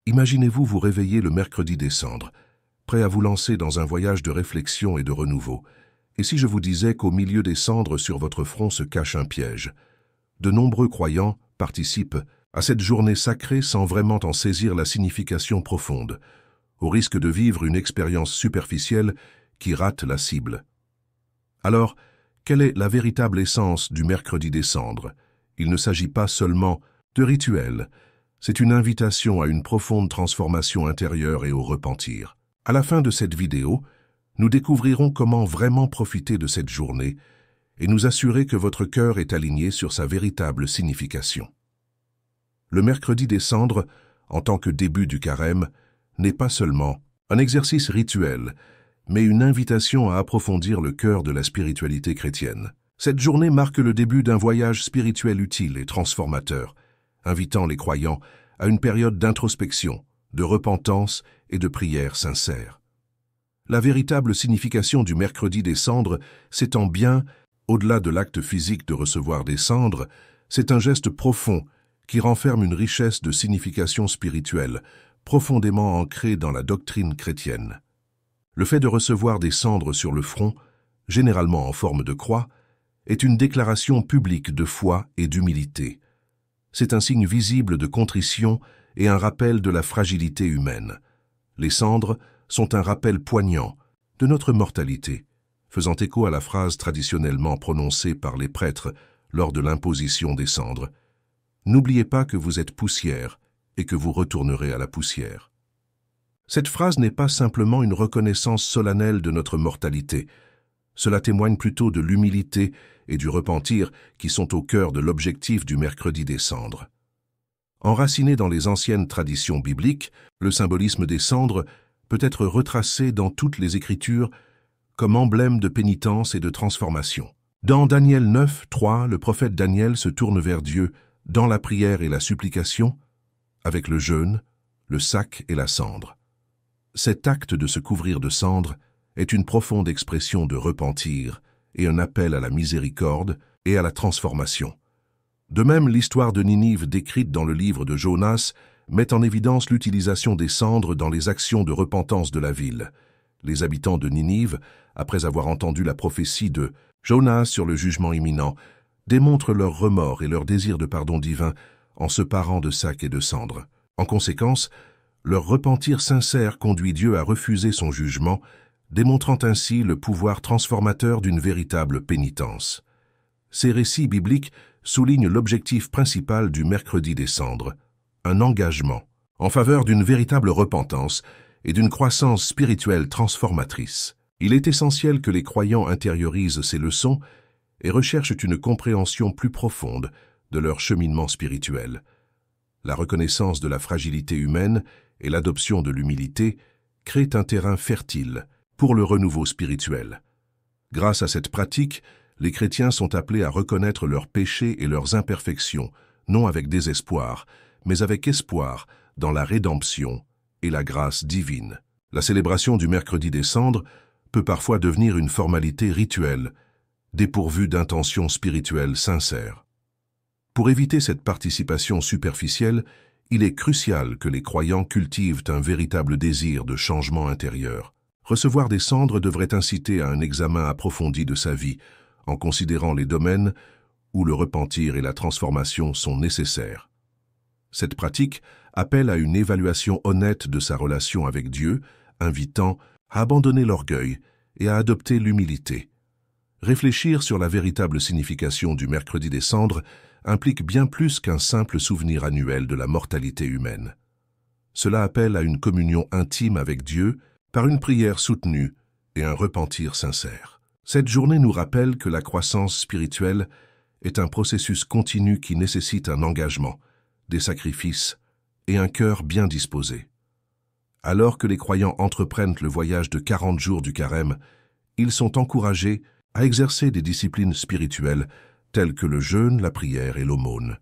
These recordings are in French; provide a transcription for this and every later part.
Imaginez-vous vous réveiller le mercredi des cendres, prêt à vous lancer dans un voyage de réflexion et de renouveau. Et si je vous disais qu'au milieu des cendres sur votre front se cache un piège? De nombreux croyants participent à cette journée sacrée sans vraiment en saisir la signification profonde, au risque de vivre une expérience superficielle qui rate la cible. Alors, quelle est la véritable essence du mercredi des cendres? Il ne s'agit pas seulement de rituel, c'est une invitation à une profonde transformation intérieure et au repentir. À la fin de cette vidéo, nous découvrirons comment vraiment profiter de cette journée et nous assurer que votre cœur est aligné sur sa véritable signification. Le mercredi des cendres, en tant que début du carême, n'est pas seulement un exercice rituel, mais une invitation à approfondir le cœur de la spiritualité chrétienne. Cette journée marque le début d'un voyage spirituel utile et transformateur, invitant les croyants à une période d'introspection, de repentance et de prière sincère. La véritable signification du mercredi des cendres s'étend bien au-delà de l'acte physique de recevoir des cendres. C'est un geste profond qui renferme une richesse de signification spirituelle, profondément ancrée dans la doctrine chrétienne. Le fait de recevoir des cendres sur le front, généralement en forme de croix, est une déclaration publique de foi et d'humilité. C'est un signe visible de contrition et un rappel de la fragilité humaine. Les cendres sont un rappel poignant de notre mortalité, faisant écho à la phrase traditionnellement prononcée par les prêtres lors de l'imposition des cendres. N'oubliez pas que vous êtes poussière et que vous retournerez à la poussière. Cette phrase n'est pas simplement une reconnaissance solennelle de notre mortalité. Cela témoigne plutôt de l'humilité et du repentir qui sont au cœur de l'objectif du mercredi des cendres. Enraciné dans les anciennes traditions bibliques, le symbolisme des cendres peut être retracé dans toutes les Écritures comme emblème de pénitence et de transformation. Dans Daniel 9, 3, le prophète Daniel se tourne vers Dieu dans la prière et la supplication, avec le jeûne, le sac et la cendre. Cet acte de se couvrir de cendre est une profonde expression de repentir et un appel à la miséricorde et à la transformation. De même, l'histoire de Ninive décrite dans le livre de Jonas met en évidence l'utilisation des cendres dans les actions de repentance de la ville. Les habitants de Ninive, après avoir entendu la prophétie de Jonas sur le jugement imminent, démontrent leur remords et leur désir de pardon divin en se parant de sacs et de cendres. En conséquence, leur repentir sincère conduit Dieu à refuser son jugement, démontrant ainsi le pouvoir transformateur d'une véritable pénitence. Ces récits bibliques soulignent l'objectif principal du mercredi des cendres, un engagement en faveur d'une véritable repentance et d'une croissance spirituelle transformatrice. Il est essentiel que les croyants intériorisent ces leçons et recherchent une compréhension plus profonde de leur cheminement spirituel. La reconnaissance de la fragilité humaine et l'adoption de l'humilité créent un terrain fertile pour le renouveau spirituel. Grâce à cette pratique, les chrétiens sont appelés à reconnaître leurs péchés et leurs imperfections, non avec désespoir, mais avec espoir dans la rédemption et la grâce divine. La célébration du mercredi des cendres peut parfois devenir une formalité rituelle, dépourvue d'intentions spirituelles sincères. Pour éviter cette participation superficielle, il est crucial que les croyants cultivent un véritable désir de changement intérieur. Recevoir des cendres devrait inciter à un examen approfondi de sa vie, en considérant les domaines où le repentir et la transformation sont nécessaires. Cette pratique appelle à une évaluation honnête de sa relation avec Dieu, invitant à abandonner l'orgueil et à adopter l'humilité. Réfléchir sur la véritable signification du mercredi des cendres implique bien plus qu'un simple souvenir annuel de la mortalité humaine. Cela appelle à une communion intime avec Dieu par une prière soutenue et un repentir sincère. Cette journée nous rappelle que la croissance spirituelle est un processus continu qui nécessite un engagement, des sacrifices et un cœur bien disposé. Alors que les croyants entreprennent le voyage de 40 jours du carême, ils sont encouragés à exercer des disciplines spirituelles telles que le jeûne, la prière et l'aumône.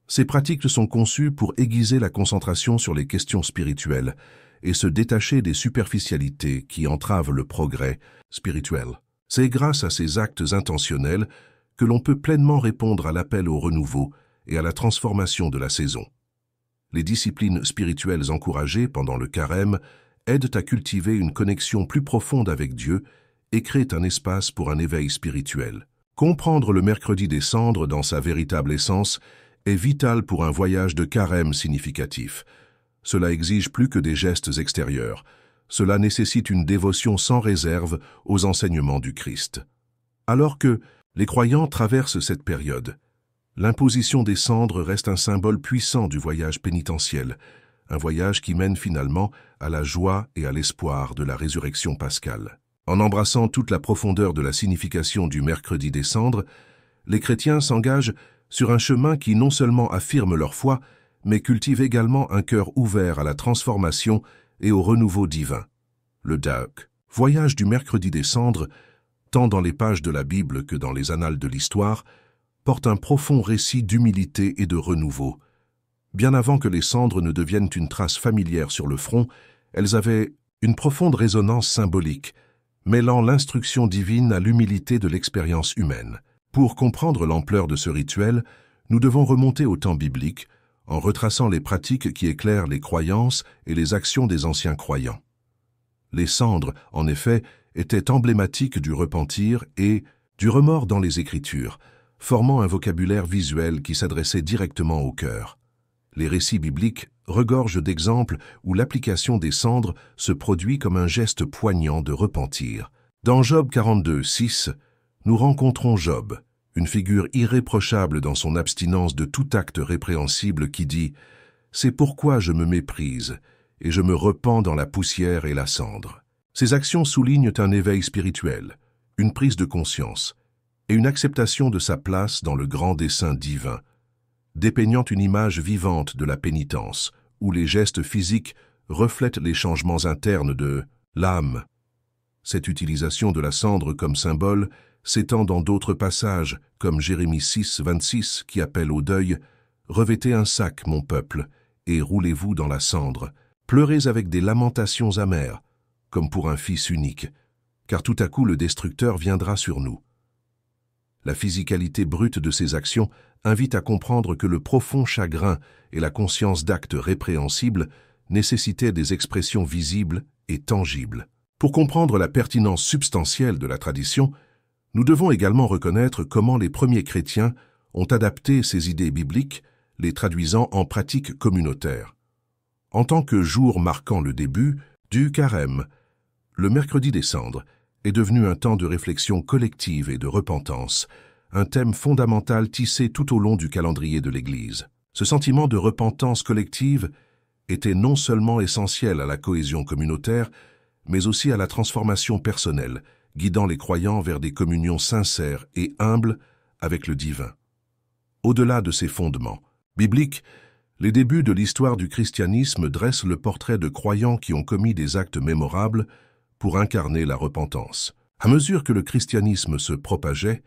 Ces pratiques sont conçues pour aiguiser la concentration sur les questions spirituelles et se détacher des superficialités qui entravent le progrès spirituel. C'est grâce à ces actes intentionnels que l'on peut pleinement répondre à l'appel au renouveau et à la transformation de la saison. Les disciplines spirituelles encouragées pendant le carême aident à cultiver une connexion plus profonde avec Dieu et créent un espace pour un éveil spirituel. Comprendre le mercredi des cendres dans sa véritable essence est vital pour un voyage de carême significatif. Cela exige plus que des gestes extérieurs. Cela nécessite une dévotion sans réserve aux enseignements du Christ. Alors que les croyants traversent cette période, l'imposition des cendres reste un symbole puissant du voyage pénitentiel, un voyage qui mène finalement à la joie et à l'espoir de la résurrection pascale. En embrassant toute la profondeur de la signification du mercredi des cendres, les chrétiens s'engagent sur un chemin qui non seulement affirme leur foi, mais cultive également un cœur ouvert à la transformation et au renouveau divin. Le Dauk, voyage du mercredi des cendres, tant dans les pages de la Bible que dans les annales de l'histoire, porte un profond récit d'humilité et de renouveau. Bien avant que les cendres ne deviennent une trace familière sur le front, elles avaient une profonde résonance symbolique, mêlant l'instruction divine à l'humilité de l'expérience humaine. Pour comprendre l'ampleur de ce rituel, nous devons remonter au temps biblique, en retraçant les pratiques qui éclairent les croyances et les actions des anciens croyants. Les cendres, en effet, étaient emblématiques du repentir et du remords dans les Écritures, formant un vocabulaire visuel qui s'adressait directement au cœur. Les récits bibliques regorgent d'exemples où l'application des cendres se produit comme un geste poignant de repentir. Dans Job 42, 6, nous rencontrons Job, une figure irréprochable dans son abstinence de tout acte répréhensible qui dit « C'est pourquoi je me méprise, et je me repens dans la poussière et la cendre. » Ces actions soulignent un éveil spirituel, une prise de conscience, et une acceptation de sa place dans le grand dessein divin, dépeignant une image vivante de la pénitence, où les gestes physiques reflètent les changements internes de l'âme. Cette utilisation de la cendre comme symbole s'étend dans d'autres passages, comme Jérémie 6, 26, qui appelle au deuil « Revêtez un sac, mon peuple, et roulez-vous dans la cendre. Pleurez avec des lamentations amères, comme pour un fils unique, car tout à coup le destructeur viendra sur nous. » La physicalité brute de ces actions invite à comprendre que le profond chagrin et la conscience d'actes répréhensibles nécessitaient des expressions visibles et tangibles. Pour comprendre la pertinence substantielle de la tradition, nous devons également reconnaître comment les premiers chrétiens ont adapté ces idées bibliques, les traduisant en pratiques communautaires. En tant que jour marquant le début du carême, le mercredi des cendres est devenu un temps de réflexion collective et de repentance, un thème fondamental tissé tout au long du calendrier de l'Église. Ce sentiment de repentance collective était non seulement essentiel à la cohésion communautaire, mais aussi à la transformation personnelle, guidant les croyants vers des communions sincères et humbles avec le divin. Au-delà de ces fondements bibliques, les débuts de l'histoire du christianisme dressent le portrait de croyants qui ont commis des actes mémorables pour incarner la repentance. À mesure que le christianisme se propageait,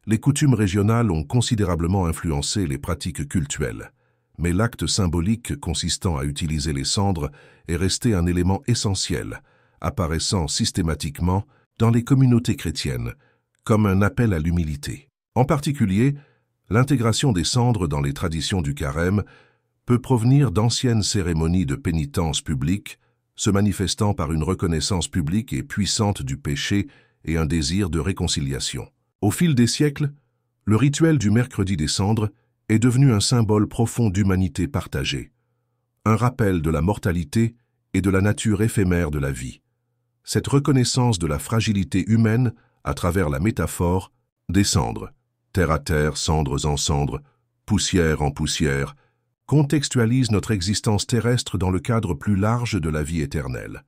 les coutumes régionales ont considérablement influencé les pratiques cultuelles, mais l'acte symbolique consistant à utiliser les cendres est resté un élément essentiel, apparaissant systématiquement dans les communautés chrétiennes comme un appel à l'humilité. En particulier, l'intégration des cendres dans les traditions du carême peut provenir d'anciennes cérémonies de pénitence publique, se manifestant par une reconnaissance publique et puissante du péché et un désir de réconciliation. Au fil des siècles, le rituel du mercredi des cendres est devenu un symbole profond d'humanité partagée, un rappel de la mortalité et de la nature éphémère de la vie. Cette reconnaissance de la fragilité humaine à travers la métaphore des cendres, terre à terre, cendres en cendres, poussière en poussière, contextualise notre existence terrestre dans le cadre plus large de la vie éternelle.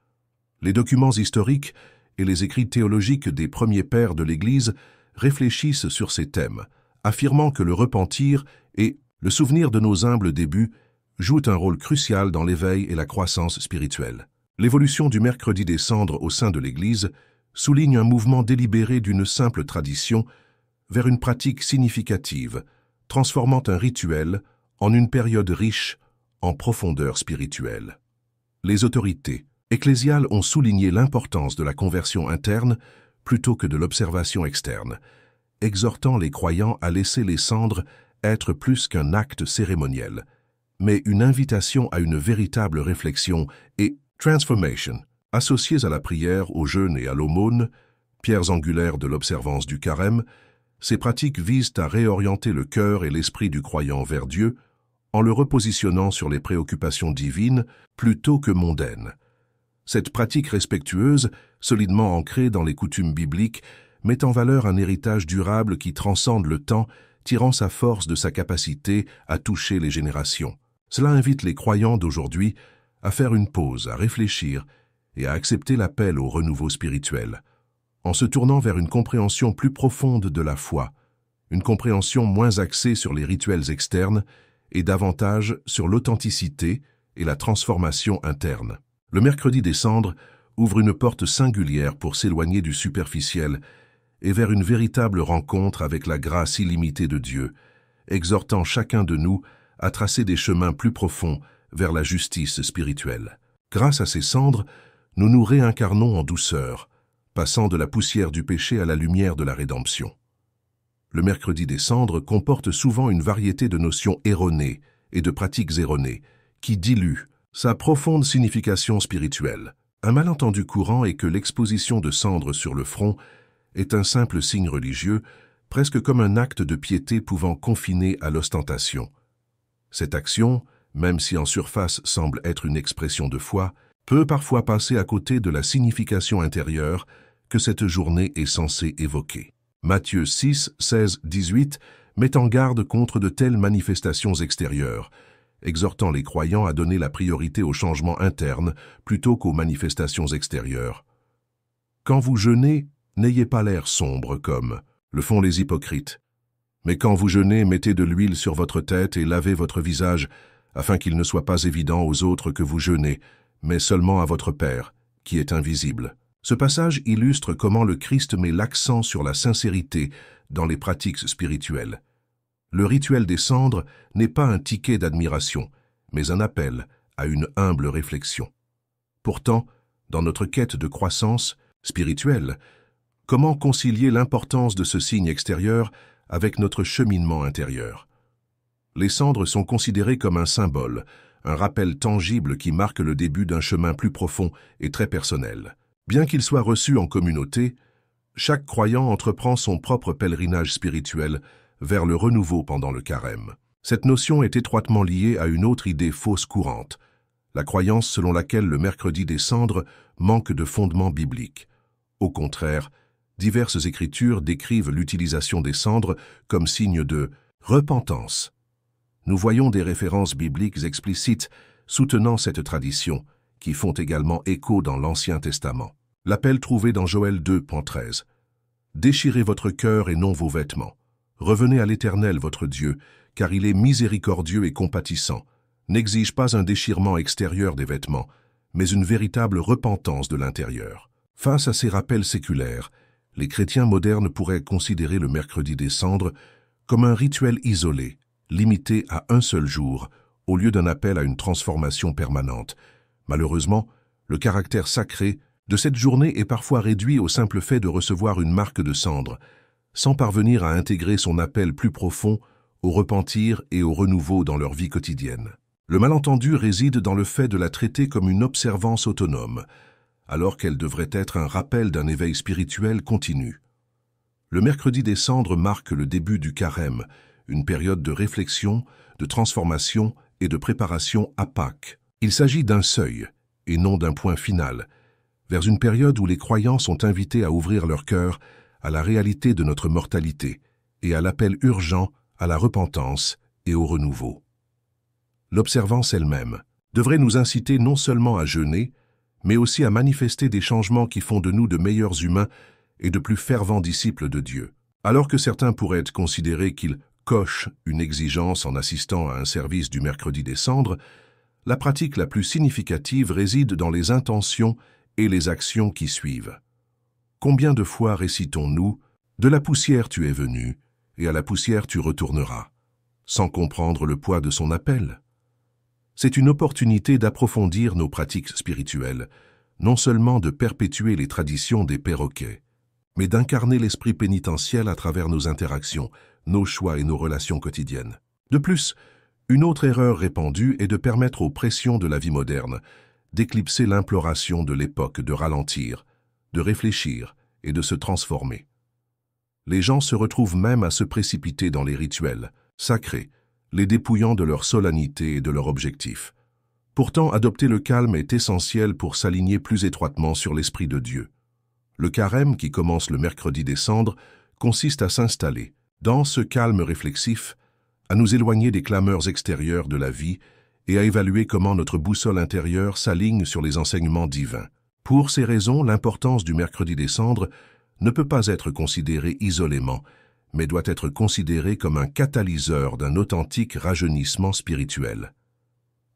Les documents historiques et les écrits théologiques des premiers pères de l'Église réfléchissent sur ces thèmes, affirmant que le repentir et le souvenir de nos humbles débuts jouent un rôle crucial dans l'éveil et la croissance spirituelle. L'évolution du mercredi des cendres au sein de l'Église souligne un mouvement délibéré d'une simple tradition vers une pratique significative, transformant un rituel en une période riche en profondeur spirituelle. Les autorités ecclésiales ont souligné l'importance de la conversion interne plutôt que de l'observation externe, exhortant les croyants à laisser les cendres être plus qu'un acte cérémoniel, mais une invitation à une véritable réflexion et transformation. Associées à la prière, au jeûne et à l'aumône, pierres angulaires de l'observance du carême, ces pratiques visent à réorienter le cœur et l'esprit du croyant vers Dieu en le repositionnant sur les préoccupations divines plutôt que mondaines. Cette pratique respectueuse, solidement ancrée dans les coutumes bibliques, met en valeur un héritage durable qui transcende le temps, tirant sa force de sa capacité à toucher les générations. Cela invite les croyants d'aujourd'hui à faire une pause, à réfléchir et à accepter l'appel au renouveau spirituel, en se tournant vers une compréhension plus profonde de la foi, une compréhension moins axée sur les rituels externes et davantage sur l'authenticité et la transformation interne. Le mercredi des cendres ouvre une porte singulière pour s'éloigner du superficiel et vers une véritable rencontre avec la grâce illimitée de Dieu, exhortant chacun de nous à tracer des chemins plus profonds vers la justice spirituelle. Grâce à ces cendres, nous nous réincarnons en douceur, passant de la poussière du péché à la lumière de la rédemption. Le mercredi des cendres comporte souvent une variété de notions erronées et de pratiques erronées qui diluent sa profonde signification spirituelle. Un malentendu courant est que l'exposition de cendres sur le front est un simple signe religieux, presque comme un acte de piété pouvant confiner à l'ostentation. Cette action, même si en surface semble être une expression de foi, peut parfois passer à côté de la signification intérieure que cette journée est censée évoquer. Matthieu 6, 16, 18 met en garde contre de telles manifestations extérieures, exhortant les croyants à donner la priorité aux changements internes plutôt qu'aux manifestations extérieures. Quand vous jeûnez, n'ayez pas l'air sombre comme le font les hypocrites. Mais quand vous jeûnez, mettez de l'huile sur votre tête et lavez votre visage, afin qu'il ne soit pas évident aux autres que vous jeûnez, mais seulement à votre Père, qui est invisible. Ce passage illustre comment le Christ met l'accent sur la sincérité dans les pratiques spirituelles. Le rituel des cendres n'est pas un ticket d'admiration, mais un appel à une humble réflexion. Pourtant, dans notre quête de croissance spirituelle, comment concilier l'importance de ce signe extérieur avec notre cheminement intérieur? Les cendres sont considérées comme un symbole, un rappel tangible qui marque le début d'un chemin plus profond et très personnel. Bien qu'il soit reçu en communauté, chaque croyant entreprend son propre pèlerinage spirituel vers le renouveau pendant le carême. Cette notion est étroitement liée à une autre idée fausse courante, la croyance selon laquelle le mercredi des cendres manque de fondement biblique. Au contraire, diverses écritures décrivent l'utilisation des cendres comme signe de repentance. Nous voyons des références bibliques explicites soutenant cette tradition, qui font également écho dans l'Ancien Testament. L'appel trouvé dans Joël 2.13. « Déchirez votre cœur et non vos vêtements. Revenez à l'Éternel votre Dieu, car il est miséricordieux et compatissant, n'exige pas un déchirement extérieur des vêtements, mais une véritable repentance de l'intérieur. » Face à ces rappels séculaires, les chrétiens modernes pourraient considérer le mercredi des cendres comme un rituel isolé, limité à un seul jour, au lieu d'un appel à une transformation permanente. Malheureusement, le caractère sacré de cette journée est parfois réduit au simple fait de recevoir une marque de cendre, sans parvenir à intégrer son appel plus profond au repentir et au renouveau dans leur vie quotidienne. Le malentendu réside dans le fait de la traiter comme une observance autonome, alors qu'elle devrait être un rappel d'un éveil spirituel continu. Le mercredi des cendres marque le début du carême, une période de réflexion, de transformation et de préparation à Pâques. Il s'agit d'un seuil, et non d'un point final, vers une période où les croyants sont invités à ouvrir leur cœur à la réalité de notre mortalité et à l'appel urgent à la repentance et au renouveau. L'observance elle-même devrait nous inciter non seulement à jeûner, mais aussi à manifester des changements qui font de nous de meilleurs humains et de plus fervents disciples de Dieu. Alors que certains pourraient être considérés qu'ils cochent une exigence en assistant à un service du mercredi des cendres, la pratique la plus significative réside dans les intentions et les actions qui suivent. Combien de fois récitons-nous « De la poussière tu es venu, et à la poussière tu retourneras », sans comprendre le poids de son appel? C'est une opportunité d'approfondir nos pratiques spirituelles, non seulement de perpétuer les traditions des perroquets, mais d'incarner l'esprit pénitentiel à travers nos interactions, nos choix et nos relations quotidiennes. De plus, Une autre erreur répandue est de permettre aux pressions de la vie moderne d'éclipser l'imploration de l'époque de ralentir, de réfléchir et de se transformer. Les gens se retrouvent même à se précipiter dans les rituels sacrés, les dépouillant de leur solennité et de leur objectif. Pourtant, adopter le calme est essentiel pour s'aligner plus étroitement sur l'Esprit de Dieu. Le carême, qui commence le mercredi des cendres, consiste à s'installer, dans ce calme réflexif, à nous éloigner des clameurs extérieures de la vie et à évaluer comment notre boussole intérieure s'aligne sur les enseignements divins. Pour ces raisons, l'importance du mercredi des cendres ne peut pas être considérée isolément, mais doit être considérée comme un catalyseur d'un authentique rajeunissement spirituel.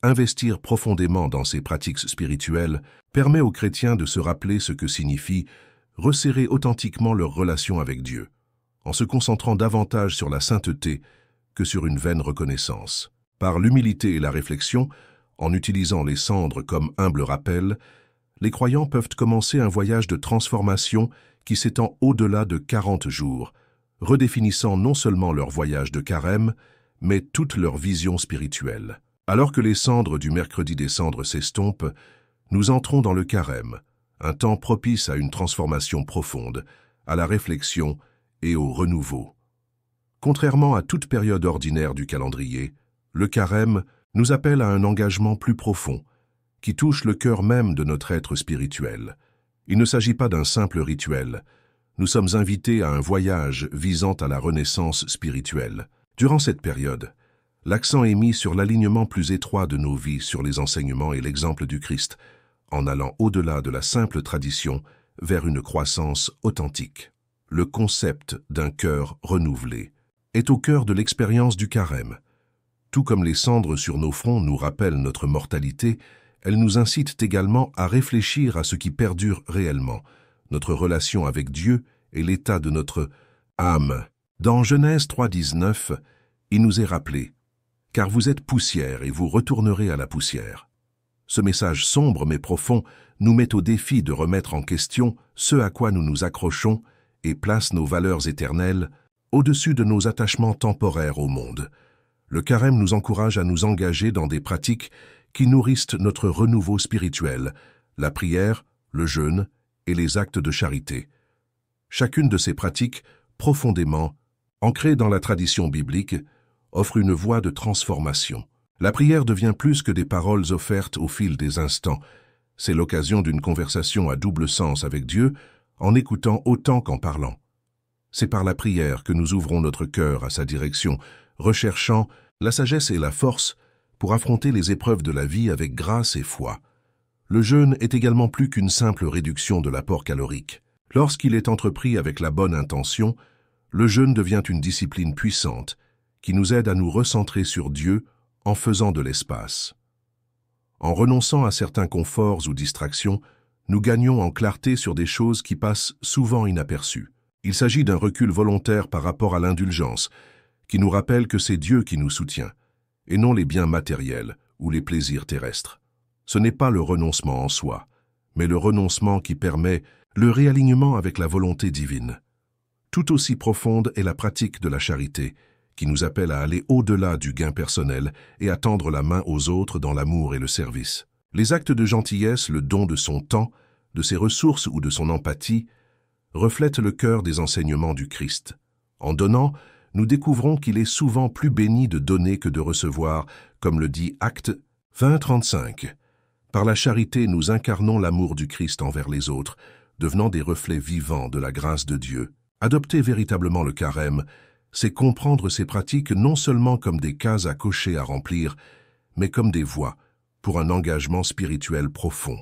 Investir profondément dans ces pratiques spirituelles permet aux chrétiens de se rappeler ce que signifie resserrer authentiquement leur relation avec Dieu, en se concentrant davantage sur la sainteté que sur une vaine reconnaissance. Par l'humilité et la réflexion, en utilisant les cendres comme humble rappel, les croyants peuvent commencer un voyage de transformation qui s'étend au-delà de 40 jours, redéfinissant non seulement leur voyage de carême, mais toute leur vision spirituelle. Alors que les cendres du mercredi des cendres s'estompent, nous entrons dans le carême, un temps propice à une transformation profonde, à la réflexion et au renouveau. Contrairement à toute période ordinaire du calendrier, le carême nous appelle à un engagement plus profond, qui touche le cœur même de notre être spirituel. Il ne s'agit pas d'un simple rituel. Nous sommes invités à un voyage visant à la renaissance spirituelle. Durant cette période, l'accent est mis sur l'alignement plus étroit de nos vies sur les enseignements et l'exemple du Christ, en allant au-delà de la simple tradition vers une croissance authentique. Le concept d'un cœur renouvelé est au cœur de l'expérience du carême. Tout comme les cendres sur nos fronts nous rappellent notre mortalité, elles nous incitent également à réfléchir à ce qui perdure réellement, notre relation avec Dieu et l'état de notre âme. Dans Genèse 3,19, il nous est rappelé « Car vous êtes poussière et vous retournerez à la poussière ». Ce message sombre mais profond nous met au défi de remettre en question ce à quoi nous nous accrochons et place nos valeurs éternelles au-dessus de nos attachements temporaires au monde. Le carême nous encourage à nous engager dans des pratiques qui nourrissent notre renouveau spirituel, la prière, le jeûne et les actes de charité. Chacune de ces pratiques, profondément ancrée dans la tradition biblique, offre une voie de transformation. La prière devient plus que des paroles offertes au fil des instants. C'est l'occasion d'une conversation à double sens avec Dieu, en écoutant autant qu'en parlant. C'est par la prière que nous ouvrons notre cœur à sa direction, recherchant la sagesse et la force pour affronter les épreuves de la vie avec grâce et foi. Le jeûne est également plus qu'une simple réduction de l'apport calorique. Lorsqu'il est entrepris avec la bonne intention, le jeûne devient une discipline puissante qui nous aide à nous recentrer sur Dieu en faisant de l'espace. En renonçant à certains conforts ou distractions, nous gagnons en clarté sur des choses qui passent souvent inaperçues. Il s'agit d'un recul volontaire par rapport à l'indulgence, qui nous rappelle que c'est Dieu qui nous soutient, et non les biens matériels ou les plaisirs terrestres. Ce n'est pas le renoncement en soi, mais le renoncement qui permet le réalignement avec la volonté divine. Tout aussi profonde est la pratique de la charité, qui nous appelle à aller au-delà du gain personnel et à tendre la main aux autres dans l'amour et le service. Les actes de gentillesse, le don de son temps, de ses ressources ou de son empathie, reflètent le cœur des enseignements du Christ. En donnant, nous découvrons qu'il est souvent plus béni de donner que de recevoir, comme le dit Actes 20:35. Par la charité, nous incarnons l'amour du Christ envers les autres, devenant des reflets vivants de la grâce de Dieu. Adopter véritablement le carême, c'est comprendre ces pratiques non seulement comme des cases à cocher à remplir, mais comme des voies pour un engagement spirituel profond.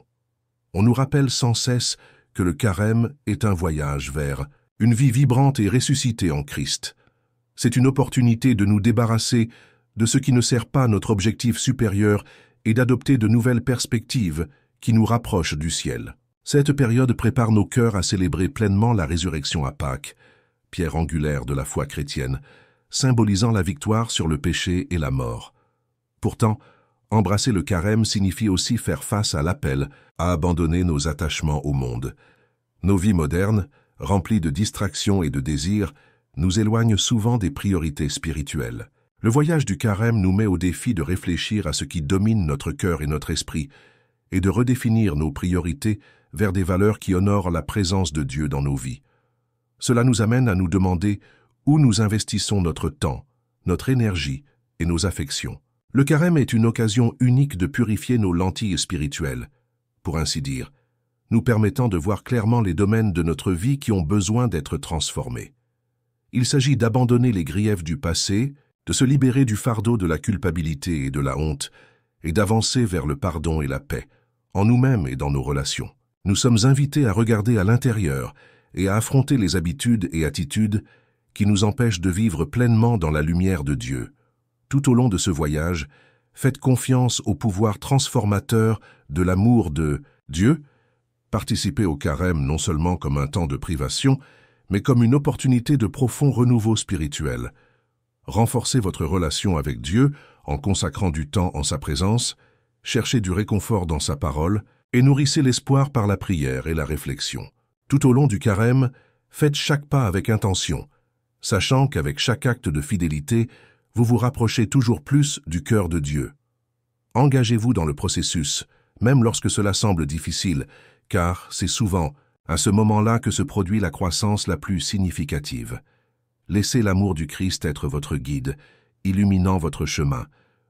On nous rappelle sans cesse que le carême est un voyage vers une vie vibrante et ressuscitée en Christ. C'est une opportunité de nous débarrasser de ce qui ne sert pas notre objectif supérieur et d'adopter de nouvelles perspectives qui nous rapprochent du ciel. Cette période prépare nos cœurs à célébrer pleinement la résurrection à Pâques, pierre angulaire de la foi chrétienne, symbolisant la victoire sur le péché et la mort. Pourtant, embrasser le carême signifie aussi faire face à l'appel à abandonner nos attachements au monde. Nos vies modernes, remplies de distractions et de désirs, nous éloignent souvent des priorités spirituelles. Le voyage du carême nous met au défi de réfléchir à ce qui domine notre cœur et notre esprit, et de redéfinir nos priorités vers des valeurs qui honorent la présence de Dieu dans nos vies. Cela nous amène à nous demander où nous investissons notre temps, notre énergie et nos affections. Le carême est une occasion unique de purifier nos lentilles spirituelles, pour ainsi dire, nous permettant de voir clairement les domaines de notre vie qui ont besoin d'être transformés. Il s'agit d'abandonner les griefs du passé, de se libérer du fardeau de la culpabilité et de la honte, et d'avancer vers le pardon et la paix, en nous-mêmes et dans nos relations. Nous sommes invités à regarder à l'intérieur et à affronter les habitudes et attitudes qui nous empêchent de vivre pleinement dans la lumière de Dieu. Tout au long de ce voyage, faites confiance au pouvoir transformateur de l'amour de Dieu. Participez au carême non seulement comme un temps de privation, mais comme une opportunité de profond renouveau spirituel. Renforcez votre relation avec Dieu en consacrant du temps en sa présence, cherchez du réconfort dans sa parole et nourrissez l'espoir par la prière et la réflexion. Tout au long du carême, faites chaque pas avec intention, sachant qu'avec chaque acte de fidélité, vous vous rapprochez toujours plus du cœur de Dieu. Engagez-vous dans le processus, même lorsque cela semble difficile, car c'est souvent à ce moment-là que se produit la croissance la plus significative. Laissez l'amour du Christ être votre guide, illuminant votre chemin,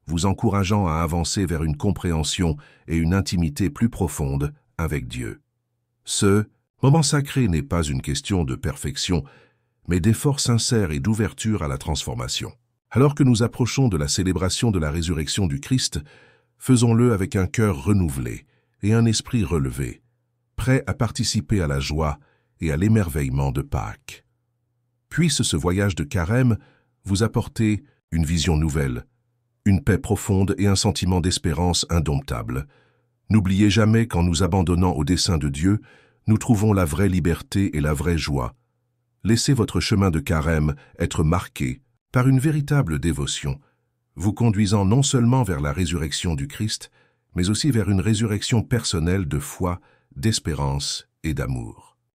vous encourageant à avancer vers une compréhension et une intimité plus profonde avec Dieu. Ce moment sacré n'est pas une question de perfection, mais d'effort sincère et d'ouverture à la transformation. Alors que nous approchons de la célébration de la résurrection du Christ, faisons-le avec un cœur renouvelé et un esprit relevé, prêt à participer à la joie et à l'émerveillement de Pâques. Puisse ce voyage de carême vous apporter une vision nouvelle, une paix profonde et un sentiment d'espérance indomptable. N'oubliez jamais qu'en nous abandonnant au dessein de Dieu, nous trouvons la vraie liberté et la vraie joie. Laissez votre chemin de carême être marqué par une véritable dévotion, vous conduisant non seulement vers la résurrection du Christ, mais aussi vers une résurrection personnelle de foi, d'espérance et d'amour.